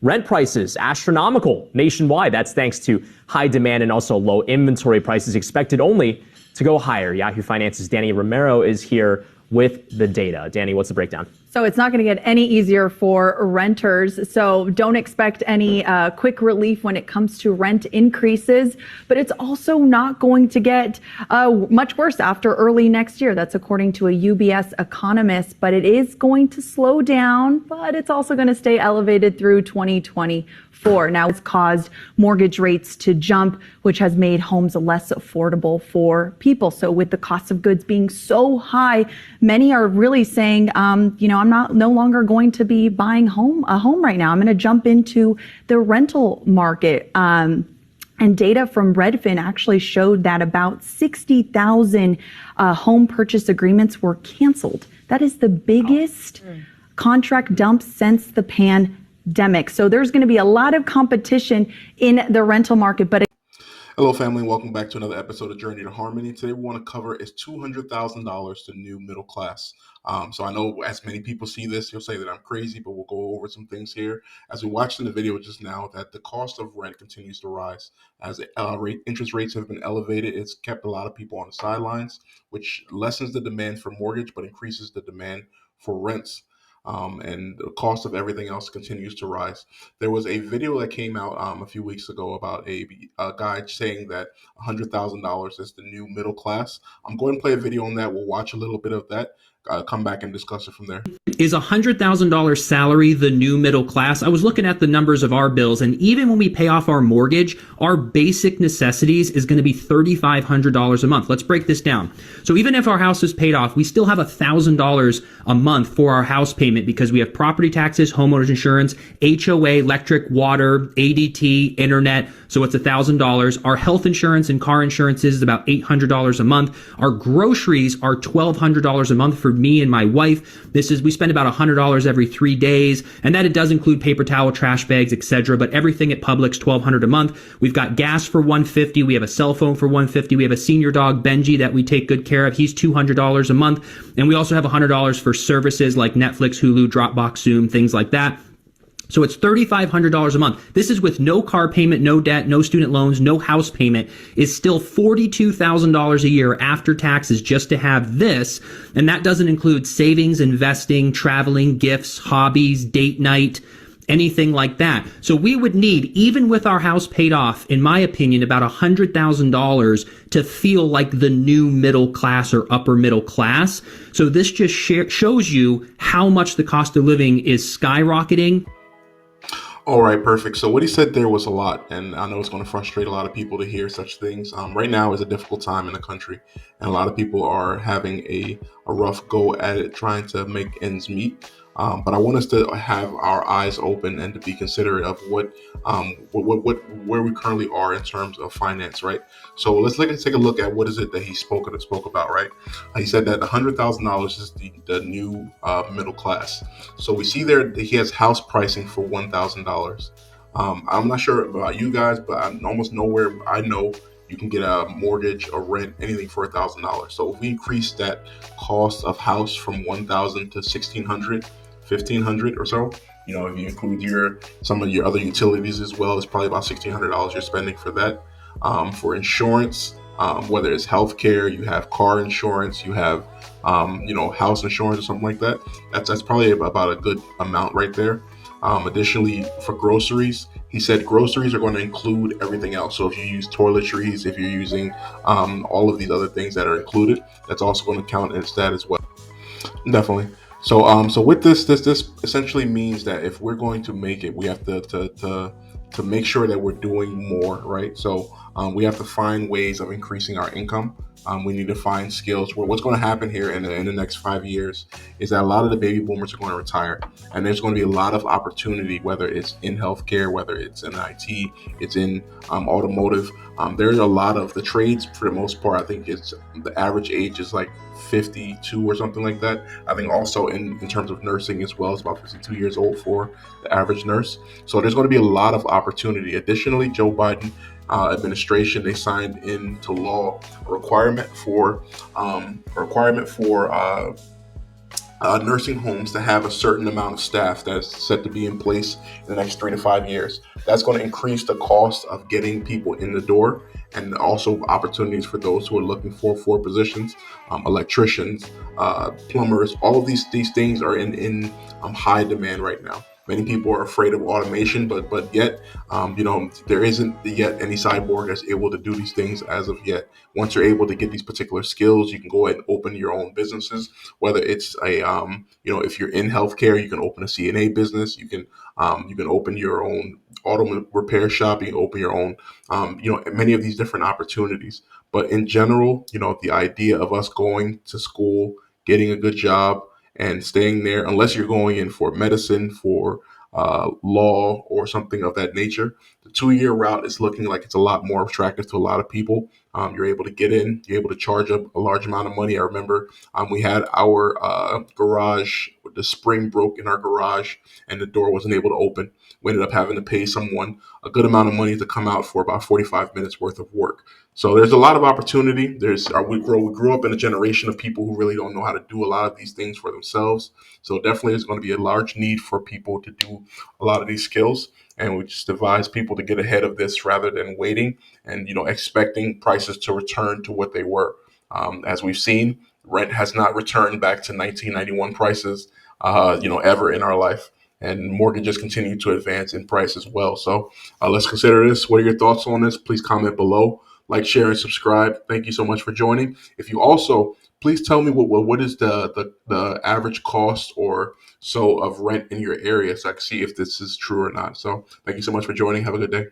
Rent prices astronomical nationwide. That's thanks to high demand and also low inventory prices expected only to go higher. Yahoo Finance's Danny Romero is here with the data. Danny, what's the breakdown? So it's not going to get any easier for renters. So don't expect any quick relief when it comes to rent increases. But it's also not going to get much worse after early next year. That's according to a UBS economist. But it is going to slow down, but it's also going to stay elevated through 2024. Now, it's caused mortgage rates to jump, which has made homes less affordable for people. So with the cost of goods being so high, many are really saying, I'm no longer going to be buying a home right now. I'm going to jump into the rental market. And data from Redfin actually showed that about 60,000 home purchase agreements were canceled. That is the biggest contract dump since the pandemic. So there's going to be a lot of competition in the rental market. But hello, family. Welcome back to another episode of Journey to Harmony. Today, we want to cover is $200,000 to new middle class. So I know as many people see this, you'll say that I'm crazy, but we'll go over some things here. As we watched in the video just now, that the cost of rent continues to rise. As interest rates have been elevated, it's kept a lot of people on the sidelines, which lessens the demand for mortgage, but increases the demand for rents. And the cost of everything else continues to rise. There was a video that came out a few weeks ago about a guy saying that $100,000 is the new middle class. I'm going to play a video on that. We'll watch a little bit of that. Come back and discuss it from there. Is $100,000 salary the new middle class? I was looking at the numbers of our bills, and even when we pay off our mortgage, our basic necessities is going to be $3,500 a month. Let's break this down. So even if our house is paid off, we still have $1,000 a month for our house payment because we have property taxes, homeowners insurance, HOA, electric, water, ADT, internet. So it's $1,000. Our health insurance and car insurance is about $800 a month. Our groceries are $1,200 a month for me and my wife. We spend about $100 every 3 days, and that it does include paper towel, trash bags, etc. But everything at Publix, $1,200 a month. We've got gas for $150. We have a cell phone for $150. We have a senior dog, Benji, that we take good care of. He's $200 a month, and we also have $100 for services like Netflix, Hulu, Dropbox, Zoom, things like that. So it's $3,500 a month. This is with no car payment, no debt, no student loans, no house payment. Is still $42,000 a year after taxes just to have this. And that doesn't include savings, investing, traveling, gifts, hobbies, date night, anything like that. So we would need, even with our house paid off, in my opinion, about $100,000 to feel like the new middle class or upper middle class. So this just shows you how much the cost of living is skyrocketing. All right, perfect. So what he said there was a lot, and I know it's going to frustrate a lot of people to hear such things. Right now is a difficult time in the country, and a lot of people are having a rough go at it, trying to make ends meet. But I want us to have our eyes open and to be considerate of where we currently are in terms of finance, right? So let's take a look at what is it that he spoke about, right? He said that $100,000 is the new middle class. So we see there that he has house pricing for $1,000. I'm not sure about you guys, but I'm almost nowhere I know you can get a mortgage or rent anything for $1,000. So if we increase that cost of house from $1,000 to $1,600, $1,500 or so, if you include some of your other utilities as well, it's probably about $1,600 you're spending for that. For insurance, whether it's healthcare, you have car insurance, you have house insurance or something like that. That's probably about a good amount right there. Additionally, for groceries, he said groceries are going to include everything else. So if you use toiletries, if you're using all of these other things that are included, that's also going to count as that as well. Definitely. So with this essentially means that if we're going to make it, we have to make sure that we're doing more, right? So we have to find ways of increasing our income. We need to find skills. What's going to happen here in the next 5 years is that a lot of the baby boomers are going to retire, and there's going to be a lot of opportunity, whether it's in healthcare, whether it's in IT, it's in automotive. There's a lot of the trades for the most part. I think it's the average age is like 52 or something like that. I think also in terms of nursing as well, it's about 52 years old for the average nurse. So there's going to be a lot of opportunity. Additionally, Joe Biden administration, they signed into law a requirement for nursing homes to have a certain amount of staff that's set to be in place in the next 3 to 5 years. That's going to increase the cost of getting people in the door, and also opportunities for those who are looking for positions, electricians, plumbers. All of these things are in high demand right now. Many people are afraid of automation, but yet, there isn't yet any cyborg that's able to do these things as of yet. Once you're able to get these particular skills, you can go ahead and open your own businesses. Whether it's if you're in healthcare, you can open a CNA business. You can open your own auto repair shop. You can open your own, many of these different opportunities. But in general, the idea of us going to school, getting a good job, and staying there, unless you're going in for medicine, for law, or something of that nature, the 2 year route is looking like it's a lot more attractive to a lot of people. You're able to get in, you're able to charge up a large amount of money. I remember we had our garage, the spring broke in our garage, and the door wasn't able to open. We ended up having to pay someone a good amount of money to come out for about 45 minutes worth of work. So there's a lot of opportunity. We grew up in a generation of people who really don't know how to do a lot of these things for themselves. So definitely there's going to be a large need for people to do a lot of these skills. And we just advise people to get ahead of this rather than waiting and expecting prices to return to what they were. As we've seen, rent has not returned back to 1991 prices, ever in our life. And mortgages continue to advance in price as well. So let's consider this. What are your thoughts on this? Please comment below. Like, share, and subscribe. Thank you so much for joining. If you also, please tell me what is the average cost or so of rent in your area, so I can see if this is true or not. So thank you so much for joining. Have a good day.